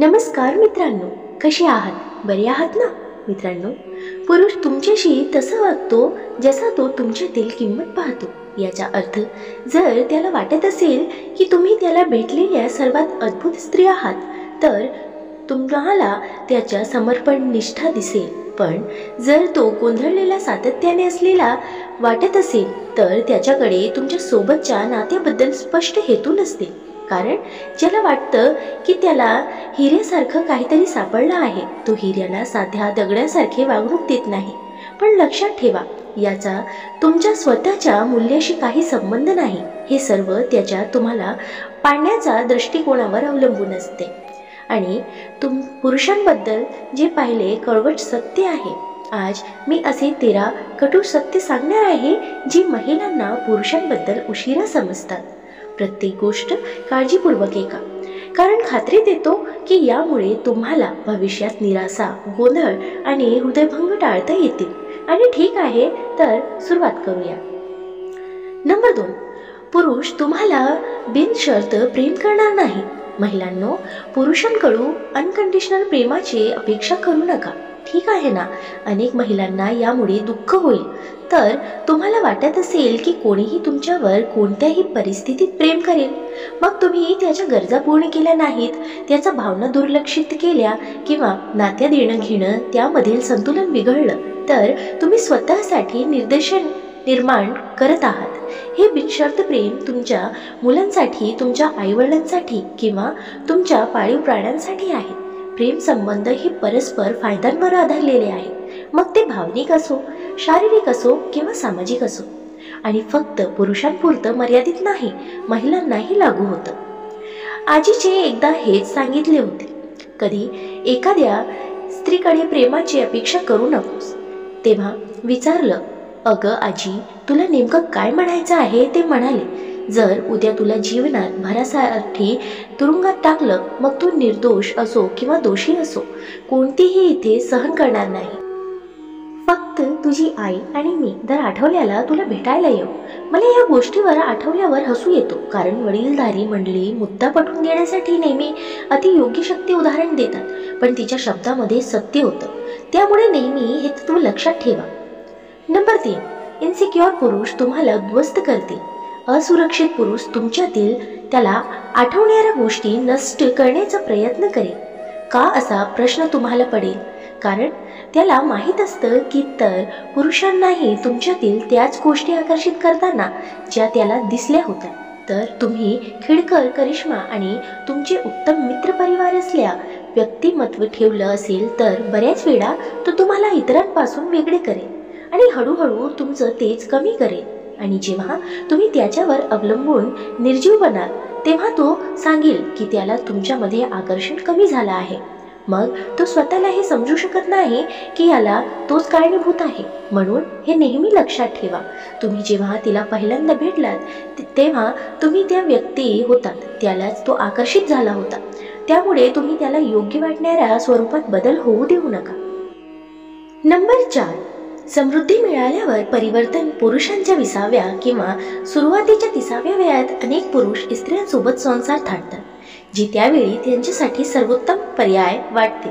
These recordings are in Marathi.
नमस्कार मित्रांनो, कसे आहात? बरे आहात ना? मित्रांनो, पुरुष तुमच्याशी तसा वागतो जसा तो तुमच्यातील किंमत पाहतो. याचा अर्थ जर त्याला वाटत असेल की तुम्ही त्याला भेटलेल्या सर्वात अद्भुत स्त्री आहात, तर तुम्हाला त्याच्या समर्पण निष्ठा दिसेल. पण जर तो गोंधळलेला सातत्याने असलेला वाटत असेल, तर त्याच्याकडे तुमच्या सोबतच्या नात्याबद्दल स्पष्ट हेतू नसते. कारण ज्याला वाटतं की त्याला हिऱ्यासारखं काहीतरी सापडलं आहे, तो हिऱ्याला साध्या दगडासारखे वागणूक देत नाही. पण लक्षात ठेवा, याचा तुमच्या स्वतःच्या मूल्याशी काही संबंध नाही. हे सर्व त्याच्या तुम्हाला पाहण्याच्या दृष्टिकोनावर अवलंबून असते. आणि पुरुषांबद्दल जे पाहिले कळवट सत्य आहे. आज मी असे 13 कटू सत्य सांगणार आहे जी महिलांना पुरुषांबद्दल उशिरा समजतात. प्रत्येक गोष्ट काळजीपूर्वक ऐका, कारण खात्री देतो की यामुळे तुम्हाला भविष्यात निराशा, गोंधळ आणि हृदयभंग टाळता येतील. आणि ठीक आहे, तर सुरुवात करूया. नंबर 2, पुरुष तुम्हाला बिनशर्त प्रेम करणार नाही. महिलांनो, पुरुषांकडून अनकंडिशनल प्रेमाची अपेक्षा करू नका. ठीक आहे ना? अनेक महिलांना यामुळे दुःख होईल. तर तुम्हाला वाटत असेल की कोणीही तुमच्यावर कोणत्याही परिस्थितीत प्रेम करेल. मग तुम्ही त्याच्या गरजा पूर्ण केल्या नाहीत, त्याच्या भावना दुर्लक्षित केल्या किंवा नात्यात देणं घेणं त्यामधील संतुलन बिघडलं, तर तुम्ही स्वतःसाठी निर्माण करत आहात. हे बिनशर्त प्रेम तुमच्या मुलांसाठी, तुमच्या आईवडिलांसाठी किंवा तुमच्या पाळीव प्राण्यांसाठी आहे. प्रेम संबंध हे परस्पर फायद्यांवर आधारलेले आहे. मग ते भावनिक असो, शारीरिक असो किंवा सामाजिक असो. आणि फक्त पुरुषांपुरतं मर्यादित नाही, महिलांनाही लागू होतं. आजीचे एकदा हेच सांगितले होते, कधी एखाद्या स्त्रीकडे प्रेमाची अपेक्षा करू नकोस. तेव्हा विचारलं, अगं आजी, तुला नेमकं काय म्हणायचं आहे ते म्हणाले. जर उद्या तुला जीवनात भरासाठी तुरुंगात टाकलं, मग तू निर्दोष असो किंवा दोषी असो, कोणतीही इथे सहन करणार नाही. फक्त तुझी आई आणि मी दर आठवड्याला तुला भेटायला येऊ. मला या गोष्टीवर आठवल्यावर हसू येतो, कारण वडीलधारी मंडळी मुद्दा पटवून देण्यासाठी नेहमी अतियोग्य शक्ती उदाहरण देतात, पण तिच्या शब्दामध्ये सत्य होतं. त्यामुळे नेहमी हे तत्व लक्षात ठेवा. नंबर 3, इन्सिक्युअर पुरुष तुम्हाला उद्ध्वस्त करतील. असुरक्षित पुरुष तुमच्यातील त्याला आठवणाऱ्या गोष्टी नष्ट करण्याचा प्रयत्न करेल. का असा प्रश्न तुम्हाला पडेल? कारण त्याला माहीत असतं की तर पुरुषांनाही तुमच्यातील त्याच गोष्टी आकर्षित करताना ज्या त्याला दिसल्या होत्या. तर तुम्ही खिडकर, करिश्मा आणि तुमचे उत्तम मित्रपरिवार असल्या व्यक्तिमत्व ठेवलं असेल, तर बऱ्याच वेळा तो तुम्हाला इतरांपासून वेगळे करेल आणि हळूहळू तुमचं तेज कमी करेल. आणि जेव्हा तुम्ही त्याच्यावर अवलंबून निर्जीव बनाल, तेव्हा तो सांगेल की त्याला तुमच्यामध्ये आकर्षण कमी झालं आहे. मग तो स्वतःलाही समजू शकत नाही की याला तोच कारणीभूत आहे. म्हणून हे नेहमी लक्षात ठेवा, तुम्ही जेव्हा तिला पहिल्यांदा भेटलात तेव्हा तुम्ही त्या व्यक्ती होतात, त्यालाच तो आकर्षित झाला होता. त्यामुळे तुम्ही त्याला योग्य वाटणाऱ्या स्वरूपात बदल होऊ देऊ नका. नंबर 4, समृद्धी मिळाल्यावर परिवर्तन. पुरुषांच्या 20व्या किंवा सुरुवातीच्या 30व्या वयात अनेक पुरुष स्त्रियांसोबत संसार थाटतात, जी त्यावेळी त्यांच्यासाठी सर्वोत्तम पर्याय वाटते.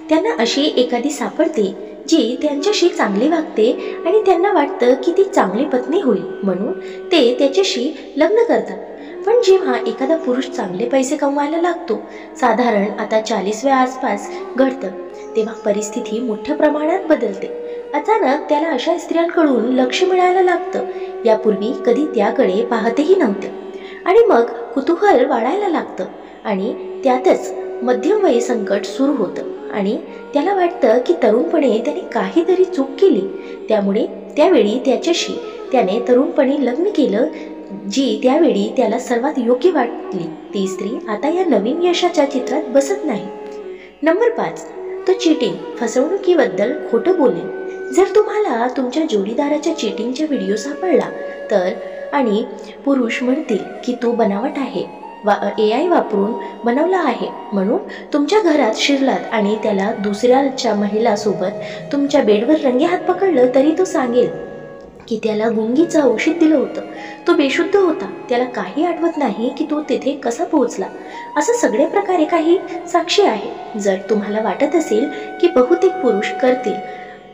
त्यांना अशी एखादी सापडते जी त्यांच्याशी चांगली वागते आणि त्यांना वाटतं की ती चांगली पत्नी होईल, म्हणून ते त्याच्याशी लग्न करतात. पण जेव्हा एखादा पुरुष चांगले पैसे कमवायला लागतो, साधारण आता 40व्या आसपास घडतं, तेव्हा परिस्थिती मोठ्या प्रमाणात बदलते. अचानक त्याला अशा स्त्रियांकडून लक्ष मिळायला लागतं, यापूर्वी कधी त्याकडे पाहतही नव्हते. आणि मग कुतूहल वाढायला लागतं आणि त्यातच मध्यमवयी संकट सुरू होतं आणि त्याला वाटतं की तरुणपणे त्याने काहीतरी चूक केली. त्यामुळे त्यावेळी त्याच्याशी त्याने तरुणपणी लग्न केलं, जी त्यावेळी त्याला सर्वात योग्य वाटली. ती स्त्री आता या नवीन यशाच्या चित्रात बसत नाही. नंबर 5, तो चीटिंग, फसवणुकीबद्दल खोटं बोलेल. जर तुम्हाला तुमच्या जोडीदाराच्या चीटिंगचा व्हिडिओ सापडला तर आणि पुरुष म्हणतील की तो बनावट आहे, AI वापरून बनवला आहे म्हणून तुमच्या घरात शिरलात आणि त्याला दुसऱ्याच्या महिलासोबत तुमच्या बेडवर रंगेहात पकडलं, तरी तो सांगेल की त्याला गुंगीचं औषध दिलं होतं. तो बेशुद्ध होता. त्याला काही आठवत नाही की तो तेथे कसा पोहोचला. असं सगळे प्रकारे काही साक्षी आहे. जर तुम्हाला वाटत असेल की बहुतेक पुरुष करतील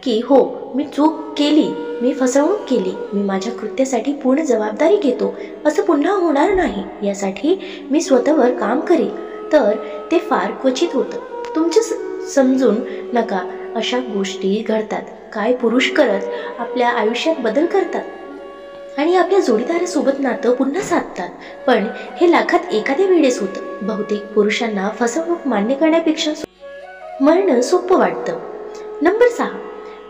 की हो मी चूक केली, मी फसवणूक केली, मी माझ्या कृत्यासाठी पूर्ण जबाबदारी घेतो, असं पुन्हा होणार नाही, यासाठी मी स्वतःवर काम करेल, तर ते फार क्वचित होतं. तुमचं समजून नका अशा गोष्टी घडतात. काय पुरुष करत आपल्या आयुष्यात बदल करतात आणि आपल्या जोडीदारासोबत नातं पुन्हा साधतात. पण हे लाखात एखाद्या वेळेस होतं. बहुतेक पुरुषांना फसवणूक मान्य करण्यापेक्षा मरणं सोपं वाटतं. नंबर 6,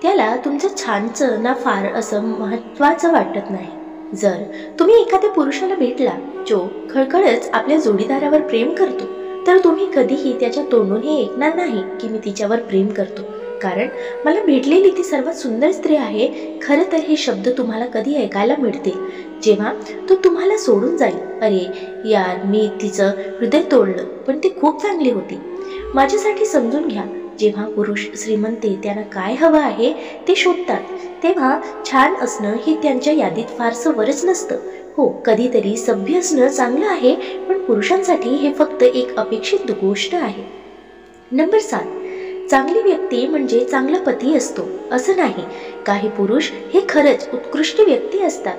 त्याला तुमचं छानचं ना फार असं महत्त्वाचं वाटत नाही. जर तुम्ही एखाद्या पुरुषाला भेटला जो खळखळच आपल्या जोडीदारावर प्रेम करतो, तर तुम्ही कधीही त्याच्या तोंडून हे ऐकणार नाही की मी तिच्यावर प्रेम करतो, कारण मला भेटलेली ती सर्वात सुंदर स्त्री आहे. खरं तर हे शब्द तुम्हाला कधी ऐकायला मिळतील जेव्हा तो तुम्हाला सोडून जाईल. अरे यार, मी तिचं हृदय तोडलं, पण ती खूप चांगली होती. माझ्यासाठी समजून घ्या, जेव्हा पुरुष श्रीमंत त्यांना काय हवं आहे ते शोधतात, तेव्हा छान असणं हे त्यांच्या यादीत फारसं वरच नसतं. हो, कधीतरी सभ्य असणं चांगलं आहे, पण पुरुषांसाठी हे फक्त एक अपेक्षित गोष्ट आहे. नंबर 7, चांगली व्यक्ती म्हणजे चांगला पती असतो असं नाही. काही पुरुष हे खरंच उत्कृष्ट व्यक्ती असतात.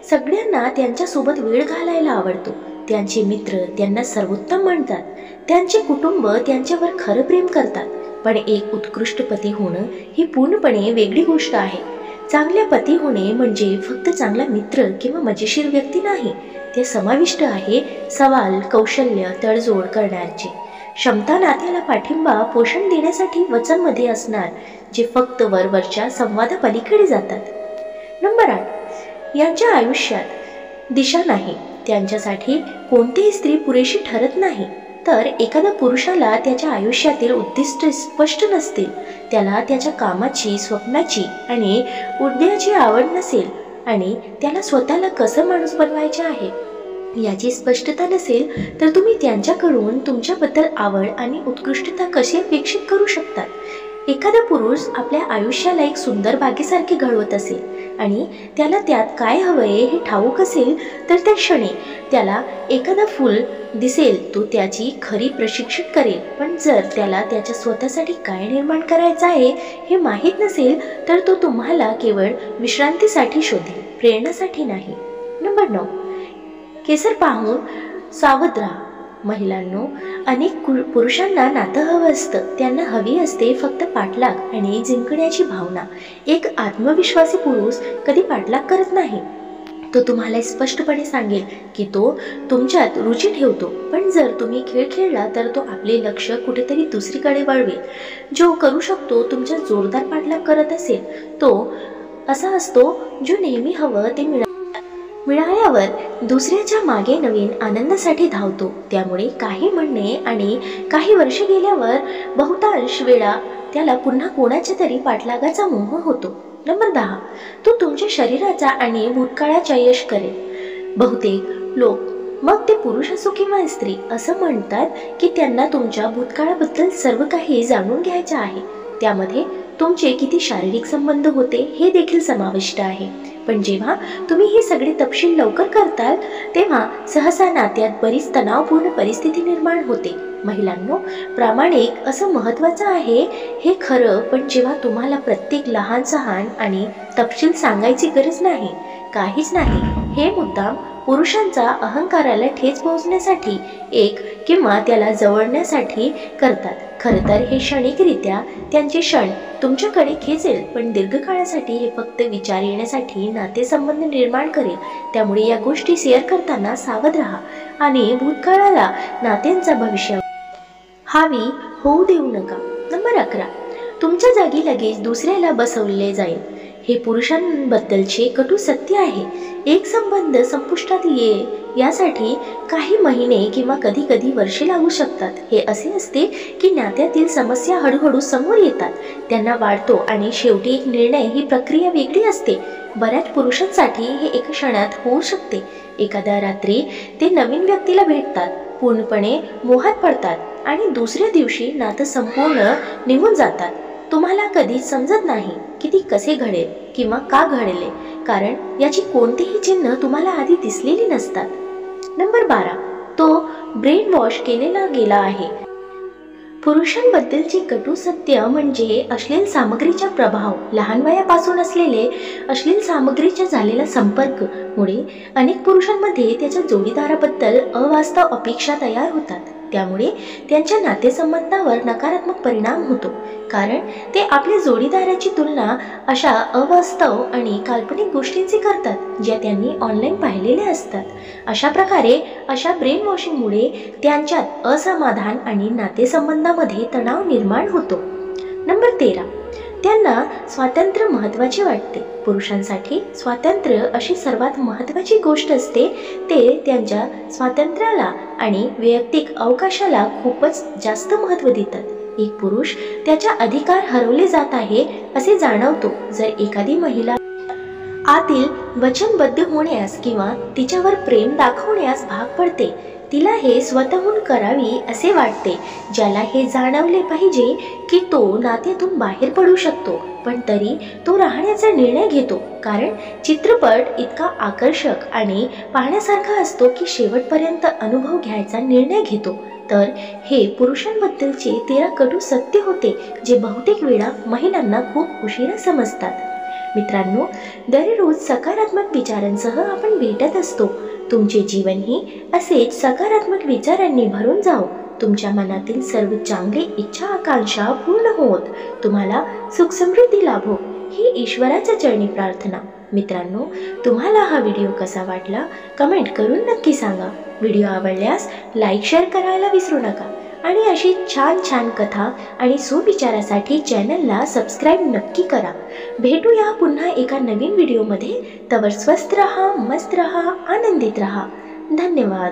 सगळ्यांना त्यांच्यासोबत वेळ घालायला आवडतो. त्यांचे मित्र त्यांना सर्वोत्तम म्हणतात. त्यांचे कुटुंब त्यांच्यावर खरं प्रेम करतात. पण एक उत्कृष्ट पती होणं ही पूर्णपणे वेगळी गोष्ट आहे. चांगल्या पती होणे म्हणजे फक्त चांगला मित्र किंवा मजेशीर व्यक्ती नाही. ते समाविष्ट आहे सवाल, कौशल्य, तडजोड करण्याची क्षमता, नात्याला पाठिंबा, पोषण देण्यासाठी वचनमध्ये असणार, जे फक्त वरवरच्या संवादापलीकडे जातात. नंबर 8, यांच्या आयुष्यात दिशा नाही. त्यांच्यासाठी कोणतीही स्त्री पुरेशी ठरत नाही. तर एखाद्या पुरुषाला त्याच्या आयुष्यातील उद्दिष्ट स्पष्ट नसतील, त्याला त्याच्या कामाची, स्वप्नाची आणि उद्याची आवड नसेल, आणि त्याला स्वतःला कसं माणूस बनवायचे आहे याची स्पष्टता नसेल, तर तुम्ही त्यांच्याकडून तुमच्याबद्दल आवड आणि उत्कृष्टता कशी अपेक्षित करू शकतात. एखादा पुरुष आपल्या आयुष्याला एक सुंदर बागेसारखे घडवत असेल आणि त्याला त्यात काय हवंय हे ठाऊक असेल, तर त्या क्षणी त्याला एखादा फूल दिसेल तो त्याची खरी प्रशिक्षित करेल. पण जर त्याला त्याच्या स्वतःसाठी काय निर्माण करायचं आहे हे माहीत नसेल, तर तो तुम्हाला केवळ विश्रांतीसाठी शोधेल, प्रेरणासाठी नाही. नंबर 9, केसर पाहून सावध राहा. महिलांनो, अनेक पुरुषांना नातं हवं असतं. त्यांना हवी असते फक्त पाठलाग आणि जिंकण्याची भावना. एक आत्मविश्वासी पुरुष कधी पाठलाग करत नाही. तो तुम्हाला स्पष्टपणे सांगेल की तो तुमच्यात रुची ठेवतो. पण जर तुम्ही खेळ खेळला तर तो आपले लक्ष कुठेतरी दुसरीकडे वळवेल. जो करू शकतो तुमच्या जोरदार पाठलाग करत असेल, तो असा असतो जो नेहमी हवं ते मिळाल्यावर दुसऱ्याच्या मागे नवीन आनंदासाठी धावतो. त्यामुळे काही म्हणणे आणि काही वर्ष गेल्यावर बहुतांश वेळा त्याला पुन्हा कोणाच्या तरी पाठलागाचा मोह होतो. नंबर 10, तो तुमच्या शरीराचा आणि भूतकाळाचा यश करेल. बहुतेक लोक, मग ते पुरुष असो किंवा स्त्री, असं म्हणतात की त्यांना तुमच्या भूतकाळाबद्दल सर्व काही जाणून घ्यायचे आहे. त्यामध्ये तुमचे किती शारीरिक संबंध होते हे देखील समाविष्ट आहे. पण जेव्हा तुम्ही हे सगळे तपशील लवकर करताल, तेव्हा सहसा नात्यात बरीच तणावपूर्ण परिस्थिती निर्माण होते. महिलांनो, प्रामाणिक असं महत्त्वाचं आहे हे खरं, पण जेव्हा तुम्हाला प्रत्येक लहान सहान आणि तपशील सांगायची गरज नाही, काहीच नाही. हे मुद्दाम पुरुषांचा अहंकाराला ठेच पोहोचण्यासाठी एक किंवा त्याला जवळण्यासाठी करतात. खरं तर हे क्षणिकरित्या त्यांचे क्षण तुमच्याकडे खेचेल, पण दीर्घकाळासाठी हे फक्त विचार येण्यासाठी नातेसंबंध निर्माण करेल. त्यामुळे या गोष्टी शेअर करताना सावध राहा आणि भूतकाळाला नात्यांचा भविष्य हावी होऊ देऊ नका. नंबर 11, तुमच्या जागी लगेच दुसऱ्याला बसवले जाईल. हे पुरुषांबद्दलचे कटू सत्य आहे. एक संबंध संपुष्टात यासाठी काही महिने किंवा कधी कधी वर्षे लागू शकतात. हे असे असते की नात्यातील समस्या हळूहळू समोर येतात, त्यांना वाढतो आणि शेवटी एक निर्णय. ही प्रक्रिया वेगळी असते. बऱ्याच पुरुषांसाठी हे एका क्षणात होऊ शकते. एखाद्या रात्री ते नवीन व्यक्तीला भेटतात, पूर्णपणे मोहात पडतात आणि दुसऱ्या दिवशी नातं संपूर्ण निघून जातात. तुम्हाला कधीच समजत नाही की ती कसे घडेल किंवा का घडले, कारण याची कोणतीही चिन्ह तुम्हाला आधी दिसलेली नसतात. नंबर 12, तो ब्रेन वॉश केलेला गेला आहे. पुरुषांबद्दलचे कटू सत्य म्हणजे अश्लील सामग्रीचा प्रभाव. लहान वयापासून असलेले अश्लील सामग्रीचा झालेला संपर्क मुळे अनेक पुरुषांमध्ये त्याच्या जोडीदाराबद्दल अवास्तव अपेक्षा तयार होतात. त्यामुळे त्यांच्या नातेसंबंधावर नकारात्मक परिणाम होतो, कारण ते आपल्या जोडीदाराची तुलना अशा अवास्तव आणि काल्पनिक गोष्टींची करतात ज्या त्यांनी ऑनलाईन पाहिलेल्या असतात. अशा प्रकारे अशा ब्रेन वॉशिंगमुळे त्यांच्यात असमाधान आणि नातेसंबंधामध्ये तणाव निर्माण होतो. नंबर 13, त्यांना स्वातंत्र्य महत्त्वाचे वाटते. पुरुषांसाठी स्वातंत्र्य अशी सर्वात महत्त्वाची गोष्ट असते. ते त्यांच्या स्वातंत्र्याला आणि वैयक्तिक अवकाशाला खूपच जास्त महत्त्व देतात. एक पुरुष त्याचा अधिकार हरवले जात आहे असे जाणवतो जर एखादी महिला आतील वचनबद्ध होण्यास किंवा तिच्यावर प्रेम दाखवण्यास भाग पडते. तिला हे स्वतःहून करावी असे वाटते. ज्याला हे जाणवले पाहिजे की तो नात्यातून बाहेर पडू शकतो, पण तरी तो राहण्याचा निर्णय घेतो, कारण चित्रपट इतका आकर्षक आणि पाहण्यासारखा असतो की शेवटपर्यंत अनुभव घ्यायचा निर्णय घेतो. तर हे पुरुषांबद्दलचे 13 कटू सत्य होते जे बहुतेक वेळा महिलांना खूप उशिरा समजतात. मित्रांनो, दररोज सकारात्मक विचारांसह आपण भेटत असतो. तुमचे जीवनही असेच सकारात्मक विचारांनी भरून जाओ. तुमच्या मनातील सर्व चांगली इच्छा आकांक्षा पूर्ण होत तुम्हाला सुख समृद्धी लाभो, ही ईश्वराच्या चरणी प्रार्थना. मित्रांनो, तुम्हाला हा व्हिडिओ कसा वाटला कमेंट करून नक्की सांगा. व्हिडिओ आवडल्यास लाईक शेअर करायला विसरू नका आणि अशी छान छान कथा आणि सुविचारासाठी चॅनलला सबस्क्राईब नक्की करा. भेटूया पुन्हा एका नवीन व्हिडिओमध्ये. तवर स्वस्थ रहा, मस्त रहा, आनंदित रहा. धन्यवाद.